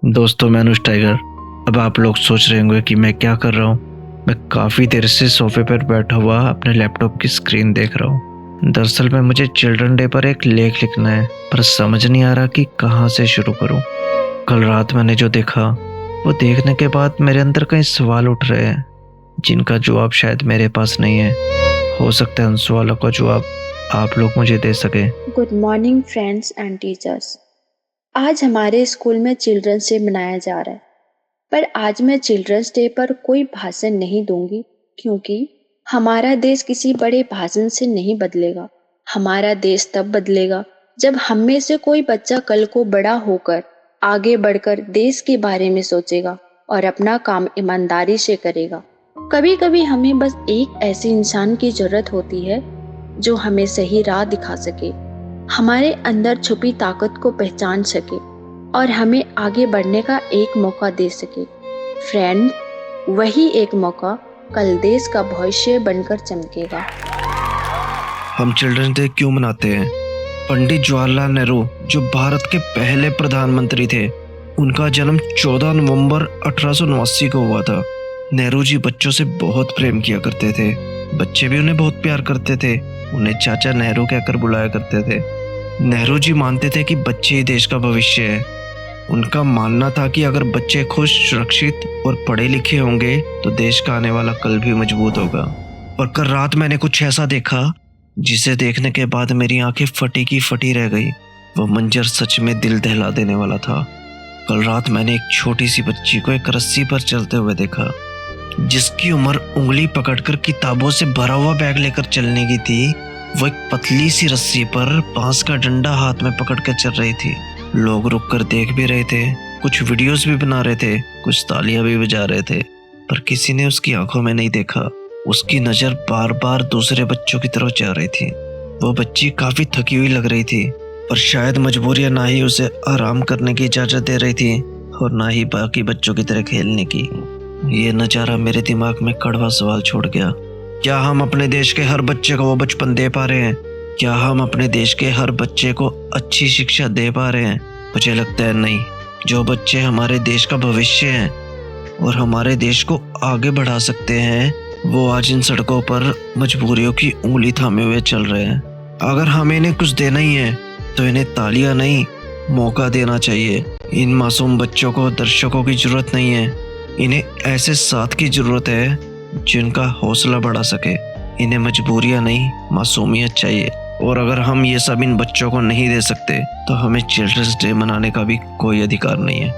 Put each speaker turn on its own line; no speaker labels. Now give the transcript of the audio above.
दोस्तों, मैं अनुज टाइगर। अब आप लोग सोच रहे होंगे कि मैं क्या कर रहा हूँ। मैं काफ़ी देर से सोफे पर बैठा हुआ अपने लैपटॉप की स्क्रीन देख रहा हूँ। दरअसल में मुझे चिल्ड्रन डे पर एक लेख लिखना है, पर समझ नहीं आ रहा कि कहाँ से शुरू करूँ। कल रात मैंने जो देखा, वो देखने के बाद मेरे अंदर कई सवाल उठ रहे हैं, जिनका जवाब शायद मेरे पास नहीं है। हो सकता है उन सवालों का जवाब आप लोग मुझे दे सके।
Good morning friends and teachers. आज हमारे स्कूल में चिल्ड्रंस डे मनाया जा रहा है, पर आज मैं चिल्ड्रंस डे पर कोई भाषण नहीं दूंगी, क्योंकि हमारा देश किसी बड़े भाषण से नहीं बदलेगा। हमारा देश तब बदलेगा जब हम में से कोई बच्चा कल को बड़ा होकर आगे बढ़कर देश के बारे में सोचेगा और अपना काम ईमानदारी से करेगा। कभी कभी हमें बस एक ऐसे इंसान की जरूरत होती है जो हमें सही राह दिखा सके, हमारे अंदर छुपी ताकत को पहचान सके और हमें आगे बढ़ने का एक मौका दे सके। फ्रेंड, वही एक मौका कल देश का भविष्य बनकर चमकेगा।
हम चिल्ड्रंस डे क्यों मनाते हैं? पंडित जवाहरलाल नेहरू, जो भारत के पहले प्रधानमंत्री थे, उनका जन्म 14 नवंबर 1889 को हुआ था। नेहरू जी बच्चों से बहुत प्रेम किया करते थे। बच्चे भी उन्हें बहुत प्यार करते थे, उन्हें चाचा नेहरू कहकर बुलाया करते थे। नेहरू जी मानते थे कि बच्चे ही देश का भविष्य है। उनका मानना था कि अगर बच्चे खुश, सुरक्षित और पढ़े लिखे होंगे तो देश का आने वाला कल भी मजबूत होगा। और कल रात मैंने कुछ ऐसा देखा जिसे देखने के बाद मेरी आंखें फटी की फटी रह गई। वो मंजर सच में दिल दहला देने वाला था। कल रात मैंने एक छोटी सी बच्ची को एक रस्सी पर चलते हुए देखा, जिसकी उम्र उंगली पकड़कर किताबों से भरा हुआ बैग लेकर चलने की थी। वो एक पतली सी रस्सी पर बांस का डंडा हाथ में पकड़ कर चल रही थी। लोग रुककर देख भी रहे थे, कुछ वीडियोस भी बना रहे थे, कुछ तालियां भी बजा रहे थे, पर किसी ने उसकी आंखों में नहीं देखा। उसकी नजर बार बार दूसरे बच्चों की तरफ जा रही थी। वो बच्ची काफी थकी हुई लग रही थी, पर शायद मजबूरियां ना ही उसे आराम करने की इजाजत दे रही थी और ना ही बाकी बच्चों की तरह खेलने की। ये नजारा मेरे दिमाग में कड़वा सवाल छोड़ गया। क्या हम अपने देश के हर बच्चे को वो बचपन दे पा रहे हैं? क्या हम अपने देश के हर बच्चे को अच्छी शिक्षा दे पा रहे हैं? मुझे लगता है नहीं। जो बच्चे हमारे देश का भविष्य हैं और हमारे देश को आगे बढ़ा सकते हैं, वो आज इन सड़कों पर मजबूरियों की उंगली थामे हुए चल रहे हैं। अगर हमें इन्हें कुछ देना ही है तो इन्हें तालियां नहीं, मौका देना चाहिए। इन मासूम बच्चों को दर्शकों की जरूरत नहीं है, इन्हें ऐसे साथ की जरूरत है जिनका हौसला बढ़ा सके। इन्हें मजबूरियां नहीं, मासूमियत चाहिए। और अगर हम ये सब इन बच्चों को नहीं दे सकते तो हमें चिल्ड्रंस डे मनाने का भी कोई अधिकार नहीं है।